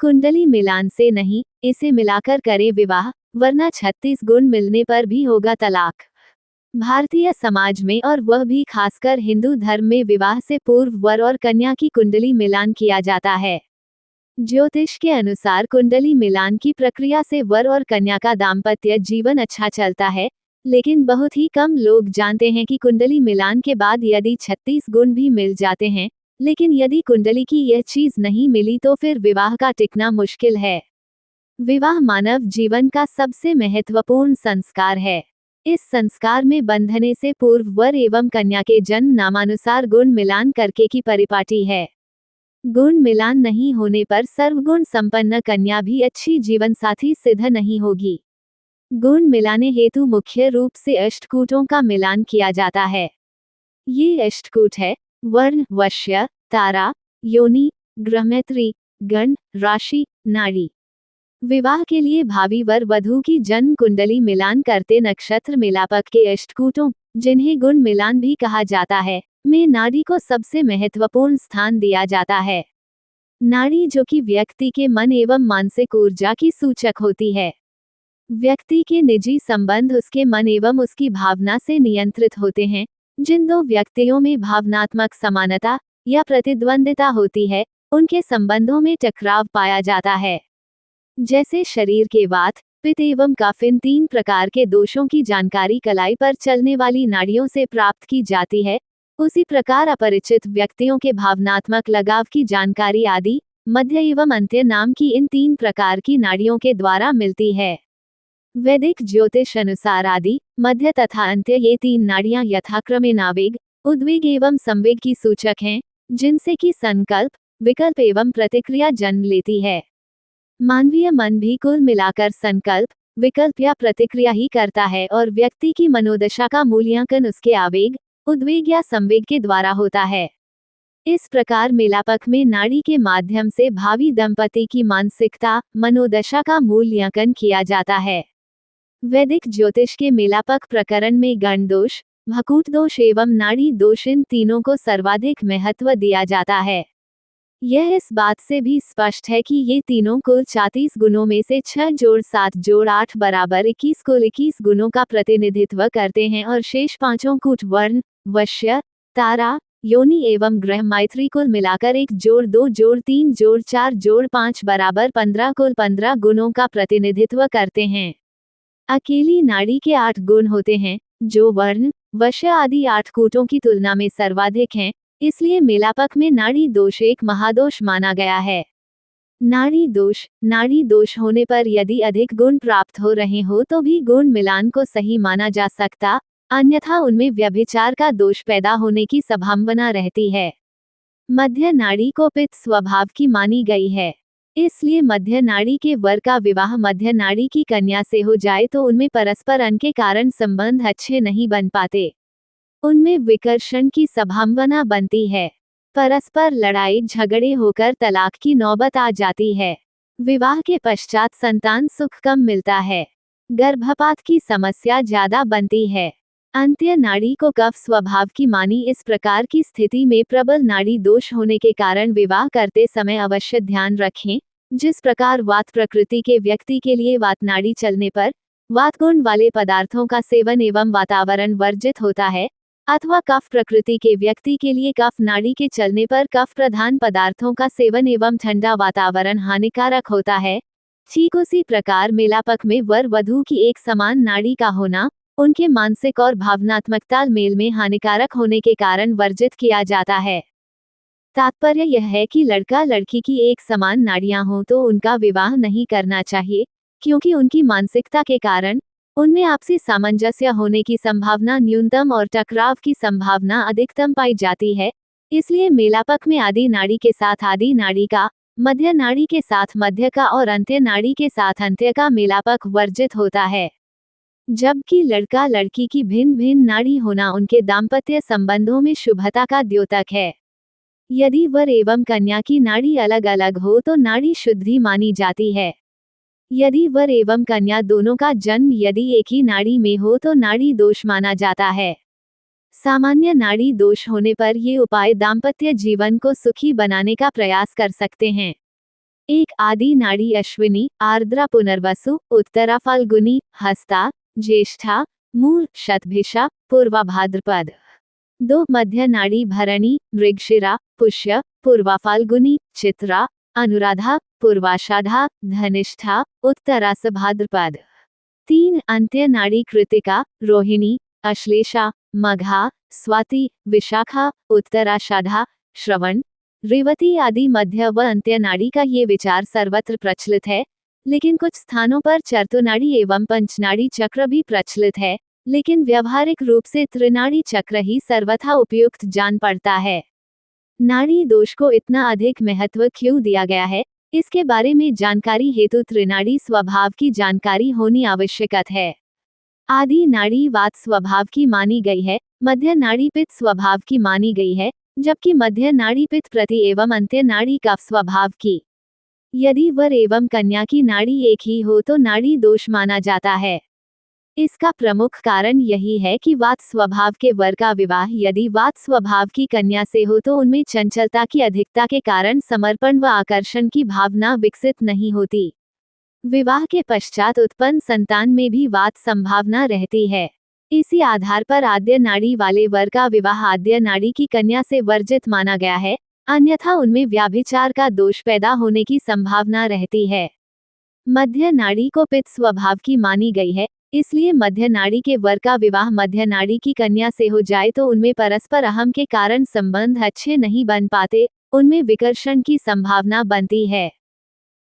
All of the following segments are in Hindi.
कुंडली मिलान से नहीं, इसे मिलाकर करे विवाह, वरना 36 गुण मिलने पर भी होगा तलाक। भारतीय समाज में और वह भी खासकर हिंदू धर्म में विवाह से पूर्व वर और कन्या की कुंडली मिलान किया जाता है। ज्योतिष के अनुसार कुंडली मिलान की प्रक्रिया से वर और कन्या का दाम्पत्य जीवन अच्छा चलता है, लेकिन बहुत ही कम लोग जानते हैं कि कुंडली मिलान के बाद यदि 36 गुण भी मिल जाते हैं, लेकिन यदि कुंडली की यह चीज नहीं मिली तो फिर विवाह का टिकना मुश्किल है। विवाह मानव जीवन का सबसे महत्वपूर्ण संस्कार है। इस संस्कार में बंधने से पूर्व वर एवं कन्या के जन्म नामानुसार गुण मिलान करके की परिपाटी है। गुण मिलान नहीं होने पर सर्वगुण संपन्न कन्या भी अच्छी जीवन साथी सिद्ध नहीं होगी। गुण मिलाने हेतु मुख्य रूप से अष्टकूटों का मिलान किया जाता है। ये अष्टकूट है वर्ण, वश्य, तारा, योनि, ग्रहमैत्री, गण, राशि, नाड़ी। विवाह के लिए भावी वर वधू की जन्म कुंडली मिलान करते नक्षत्र मिलापक के अष्टकूटों, जिन्हें गुण मिलान भी कहा जाता है, में नाड़ी को सबसे महत्वपूर्ण स्थान दिया जाता है। नाड़ी जो कि व्यक्ति के मन एवं मानसिक ऊर्जा की सूचक होती है। व्यक्ति के निजी संबंध उसके मन एवं उसकी भावना से नियंत्रित होते हैं। जिन दो व्यक्तियों में भावनात्मक समानता या प्रतिद्वंदिता होती है, उनके संबंधों में टकराव पाया जाता है। जैसे शरीर के वात, पित्त एवं कफ, इन 3 प्रकार के दोषों की जानकारी कलाई पर चलने वाली नाड़ियों से प्राप्त की जाती है, उसी प्रकार अपरिचित व्यक्तियों के भावनात्मक लगाव की जानकारी आदि, मध्य एवं अंत्य नाम की इन 3 प्रकार की नाड़ियों के द्वारा मिलती है। वैदिक ज्योतिष अनुसार आदि, मध्य तथा अंत्य ये 3 नाड़ियां यथाक्रमे नावेग, उद्वेग एवं संवेग की सूचक हैं, जिनसे कि संकल्प, विकल्प एवं प्रतिक्रिया जन्म लेती है। मानवीय मन भी कुल मिलाकर संकल्प, विकल्प या प्रतिक्रिया ही करता है और व्यक्ति की मनोदशा का मूल्यांकन उसके आवेग, उद्वेग या संवेग के द्वारा होता है। इस प्रकार मेलापक में नाड़ी के माध्यम से भावी दंपति की मानसिकता, मनोदशा का मूल्यांकन किया जाता है। वैदिक ज्योतिष के मेलापक प्रकरण में गण दोष, भकूट दोष एवं नाड़ी दोष, इन तीनों को सर्वाधिक महत्व दिया जाता है। यह इस बात से भी स्पष्ट है कि ये तीनों कुल 34 गुणों में से 6 जोड़ 7 जोड़ 8 बराबर 21 कुल 21 गुणों का प्रतिनिधित्व करते हैं और शेष 5 कूट वर्ण, वश्य, तारा, योनि एवं ग्रह मैत्री कुल मिलाकर 1 जोड़ 2 जोड़ 3 जोड़ 4 जोड़ 5 बराबर 15 कुल 15 गुणों का प्रतिनिधित्व करते हैं। अकेली नाड़ी के 8 गुण होते हैं, जो वर्ण, वश्य आदि 8 कूटों की तुलना में सर्वाधिक हैं, इसलिए मेलापक में नाड़ी दोष एक महादोष माना गया है। नाड़ी दोष होने पर यदि अधिक गुण प्राप्त हो रहे हो तो भी गुण मिलान को सही माना जा सकता, अन्यथा उनमें व्यभिचार का दोष पैदा होने की संभावना रहती है। मध्य नाड़ी को पित्त स्वभाव की मानी गई है, इसलिए मध्य नाड़ी के वर का विवाह मध्य नाड़ी की कन्या से हो जाए तो उनमें परस्पर अन्न के कारण संबंध अच्छे नहीं बन पाते। उनमें विकर्षण की संभावना बनती है। परस्पर लड़ाई झगड़े होकर तलाक की नौबत आ जाती है। विवाह के पश्चात संतान सुख कम मिलता है। गर्भपात की समस्या ज्यादा बनती है। अंत्य नाड़ी को कफ स्वभाव की मानी इस प्रकार की स्थिति में प्रबल नाड़ी दोष होने के कारण विवाह करते समय अवश्य ध्यान रखें। जिस प्रकार वात प्रकृति के व्यक्ति के लिए वात नाड़ी चलने पर वात गुण वाले पदार्थों का सेवन एवं वातावरण वर्जित होता है, अथवा कफ प्रकृति के व्यक्ति के लिए कफ नाड़ी के चलने पर कफ प्रधान पदार्थों का सेवन एवं ठंडा वातावरण हानिकारक होता है, ठीक उसी प्रकार मेलापक में वर वधू की एक समान नाड़ी का होना उनके मानसिक और भावनात्मक तालमेल में हानिकारक होने के कारण वर्जित किया जाता है। तात्पर्य यह है कि लड़का लड़की की एक समान नाड़ियां हों तो उनका विवाह नहीं करना चाहिए, क्योंकि उनकी मानसिकता के कारण उनमें आपसी सामंजस्य होने की संभावना न्यूनतम और टकराव की संभावना अधिकतम पाई जाती है। इसलिए मेलापक में आदि नाड़ी के साथ आदि नाड़ी का, मध्य नाड़ी के साथ मध्य का और अंत्य नाड़ी के साथ अंत्य का मेलापक वर्जित होता है। जबकि लड़का लड़की की भिन्न भिन्न नाड़ी होना उनके दाम्पत्य संबंधों में शुभता का द्योतक है। यदि वर एवं कन्या की नाड़ी अलग अलग हो तो नाड़ी शुद्धि मानी जाती है। यदि वर एवं कन्या दोनों का जन्म यदि एक ही नाड़ी में हो तो नाड़ी दोष माना जाता है। सामान्य नाड़ी दोष होने पर ये उपाय दाम्पत्य जीवन को सुखी बनाने का प्रयास कर सकते हैं। एक आदि नाड़ी अश्विनी, आर्द्रा पुनर्वसु, उत्तरा फाल्गुनी, हस्ता, ज्येष्ठा, मूल, शतभिषा, पूर्वा भाद्रपद। 2 मध्य नाड़ी भरणी, मृगशिरा, पुष्य, पूर्वा फाल्गुनी, चित्रा, अनुराधा, पूर्वाषाढ़ा, धनिष्ठा, उत्तरास भाद्रपद। 3 अंत्य नाड़ी कृतिका, रोहिणी, अश्लेषा, मघा, स्वाति, विशाखा, उत्तराषाढ़ा, श्रवण, रेवती आदि मध्य व अंत्य नाड़ी का ये विचार सर्वत्र प्रचलित है, लेकिन कुछ स्थानों पर चर्तुनाड़ी एवं पंचनाड़ी चक्र भी प्रचलित है, लेकिन व्यवहारिक रूप से त्रिनाड़ी चक्र ही सर्वथा उपयुक्त जान पड़ता है। नाड़ी दोष को इतना अधिक महत्व क्यों दिया गया है, इसके बारे में जानकारी हेतु त्रिनाड़ी स्वभाव की जानकारी होनी आवश्यक है। आदि नाड़ी वात स्वभाव की मानी गई है, मध्य नाड़ी पित्त स्वभाव की मानी गई है, जबकि मध्य नाड़ी पित्त प्रति एवं अंत्य नाड़ी कफ स्वभाव की। यदि वर एवं कन्या की नाड़ी एक ही हो तो नाड़ी दोष माना जाता है। इसका प्रमुख कारण यही है कि वात स्वभाव के वर का विवाह यदि वात स्वभाव की कन्या से हो तो उनमें चंचलता की अधिकता के कारण समर्पण व आकर्षण की भावना विकसित नहीं होती। विवाह के पश्चात उत्पन्न संतान में भी वात संभावना रहती है। इसी आधार पर आद्य नाड़ी वाले वर का विवाह आद्य नाड़ी की कन्या से वर्जित माना गया है, अन्यथा उनमें व्याभिचार का दोष पैदा होने की संभावना रहती है। मध्य नाड़ी को पित्त स्वभाव की मानी गई है, इसलिए मध्य नाड़ी के वर का विवाह मध्य नाड़ी की कन्या से हो जाए तो उनमें परस्पर अहम के कारण संबंध अच्छे नहीं बन पाते, उनमें विकर्षण की संभावना बनती है।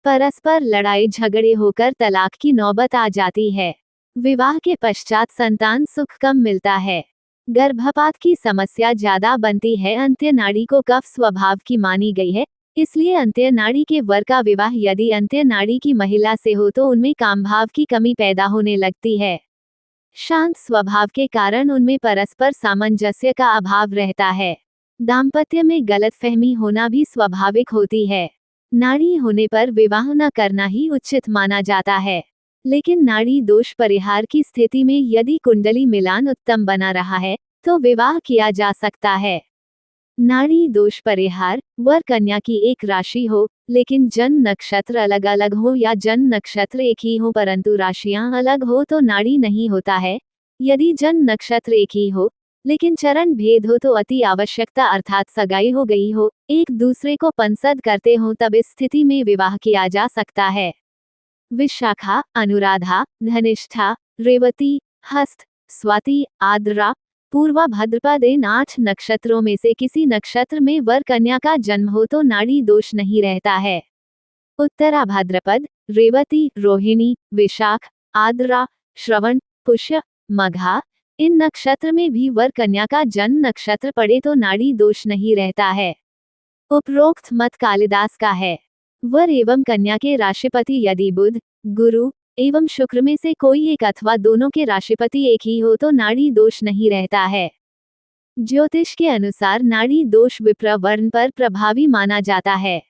परस्पर लड़ाई झगड़े होकर तलाक की नौबत आ जाती है। विवाह के पश्चात संतान सुख कम मिलता है। गर्भपात की समस्या ज्यादा बनती है। अंत्य नाड़ी को कफ स्वभाव की मानी गई है, इसलिए अंत्य नाड़ी के वर का विवाह यदि अंत्य नाड़ी की महिला से हो तो उनमें कामभाव की कमी पैदा होने लगती है। शांत स्वभाव के कारण उनमें परस्पर सामंजस्य का अभाव रहता है। दाम्पत्य में गलतफहमी होना भी स्वाभाविक होती है। नाड़ी होने पर विवाह न करना ही उचित माना जाता है, लेकिन नाड़ी दोष परिहार की स्थिति में यदि कुंडली मिलान उत्तम बना रहा है तो विवाह किया जा सकता है। नाड़ी दोष परिहार, वर कन्या की एक राशि हो लेकिन जन्म नक्षत्र अलग अलग हो या जन्म नक्षत्र एक ही हो परंतु राशियां अलग हो तो नाड़ी नहीं होता है। यदि जन्म नक्षत्र एक ही हो लेकिन चरण भेद हो तो अति आवश्यकता अर्थात सगाई हो गई हो, एक दूसरे को पंसद करते हो, तब इस स्थिति में विवाह किया जा सकता है। विशाखा, अनुराधा, धनिष्ठा, रेवती, हस्त, स्वाति, आद्रा, पूर्वा भाद्रपद इन 8 नक्षत्रों में से किसी नक्षत्र में वर कन्या का जन्म हो तो नाड़ी दोष नहीं रहता है। उत्तरा भाद्रपद, रेवती, रोहिणी, विशाख, आद्रा, श्रवण, पुष्य, मघा इन नक्षत्र में भी वर कन्या का जन्म नक्षत्र पड़े तो नाड़ी दोष नहीं रहता है। उपरोक्त मत कालिदास का है। वर एवं कन्या के राशिपति यदि बुध, गुरु एवं शुक्र में से कोई एक अथवा दोनों के राशिपति एक ही हो तो नाड़ी दोष नहीं रहता है। ज्योतिष के अनुसार नाड़ी दोष विप्र वर्ण पर प्रभावी माना जाता है।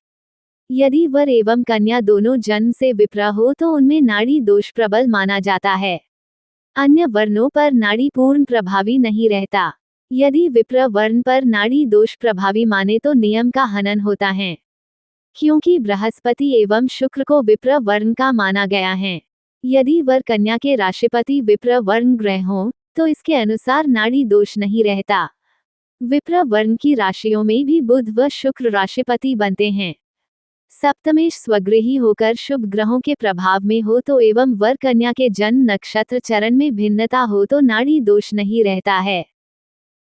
यदि वर एवं कन्या दोनों जन्म से विप्र हो तो उनमें नाड़ी दोष प्रबल माना जाता है। अन्य वर्णों पर नाड़ी पूर्ण प्रभावी नहीं रहता। यदि विप्र वर्ण पर नाड़ी दोष प्रभावी माने तो नियम का हनन होता है, क्योंकि बृहस्पति एवं शुक्र को विप्र वर्ण का माना गया है। यदि वर कन्या के राशिपति विप्र वर्ण ग्रह हों तो इसके अनुसार नाड़ी दोष नहीं रहता। विप्र वर्ण की राशियों में भी बुध व शुक्र राशिपति बनते हैं। सप्तमेश स्वगृही होकर शुभ ग्रहों के प्रभाव में हो तो एवं वर कन्या के जन्म नक्षत्र चरण में भिन्नता हो तो नाड़ी दोष नहीं रहता है।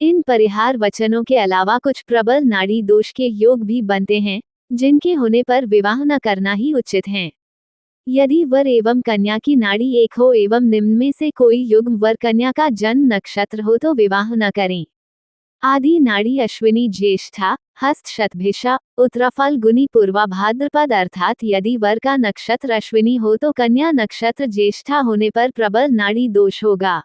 इन परिहार वचनों के अलावा कुछ प्रबल नाड़ी दोष के योग भी बनते हैं, जिनके होने पर विवाह न करना ही उचित है। यदि वर एवं कन्या की नाड़ी एक हो एवं निम्न में से कोई युग्म वर कन्या का जन्म नक्षत्र हो तो विवाह न करें। आदि नाड़ी अश्विनी ज्येष्ठा, हस्त शतभिषा, उत्तरा फाल्गुनी, पूर्वा भाद्रपद अर्थात यदि वर का नक्षत्र अश्विनी हो तो कन्या नक्षत्र ज्येष्ठा होने पर प्रबल नाड़ी दोष होगा।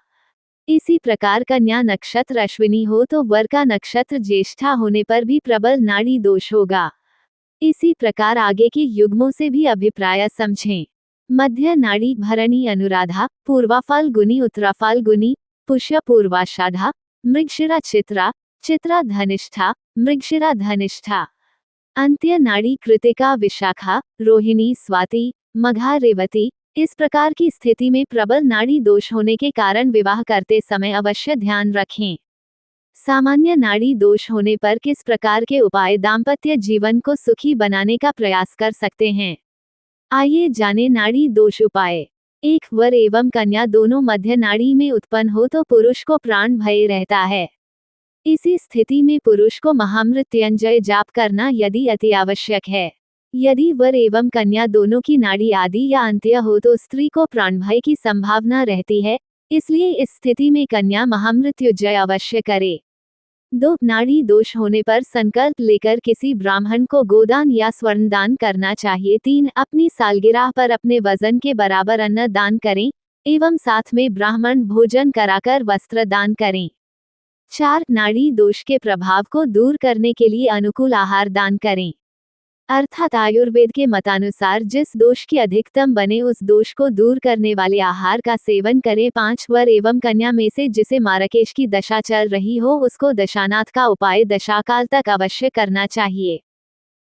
इसी प्रकार कन्या नक्षत्र अश्विनी हो तो वर का नक्षत्र ज्येष्ठा होने पर भी प्रबल नाड़ी दोष होगा। इसी प्रकार आगे के युग्मों से भी अभिप्राय समझें। मध्य नाड़ी भरणी अनुराधा, पूर्वा फाल्गुनी, उत्तरा फाल्गुनी, पुष्य पूर्वाषाढ़ा, मृगशिरा चित्रा, चित्रा धनिष्ठा, मृगशिरा धनिष्ठा। अंत्य नाड़ी कृतिका विशाखा, रोहिणी स्वाति, मघा रेवती, इस प्रकार की स्थिति में प्रबल नाड़ी दोष होने के कारण विवाह करते समय अवश्य ध्यान रखें। सामान्य नाड़ी दोष होने पर किस प्रकार के उपाय दाम्पत्य जीवन को सुखी बनाने का प्रयास कर सकते हैं? आइए जानें नाड़ी दोष उपाय। एक वर एवं कन्या दोनों मध्य नाड़ी में उत्पन्न हो तो पुरुष को प्राण भय रहता है। इसी स्थिति में पुरुष को महामृत्युंजय जाप करना यदि अति आवश्यक है। यदि वर एवं कन्या दोनों की नाड़ी आदि या अंत्य हो तो स्त्री को प्राण भय की संभावना रहती है, इसलिए इस स्थिति में कन्या महामृत्युंजय अवश्य करे। 2 नाड़ी दोष होने पर संकल्प लेकर किसी ब्राह्मण को गोदान या स्वर्ण दान करना चाहिए। 3 अपनी सालगिरह पर अपने वजन के बराबर अन्न दान करें एवं साथ में ब्राह्मण भोजन कराकर वस्त्र दान करें। 4 नाड़ी दोष के प्रभाव को दूर करने के लिए अनुकूल आहार दान करें। अर्थात आयुर्वेद के मतानुसार जिस दोष की अधिकतम बने उस दोष को दूर करने वाले आहार का सेवन करें। 5 वर एवं कन्या में से जिसे मार्गशीर्ष की दशा चल रही हो उसको दशानाथ का उपाय दशाकाल तक अवश्य करना चाहिए।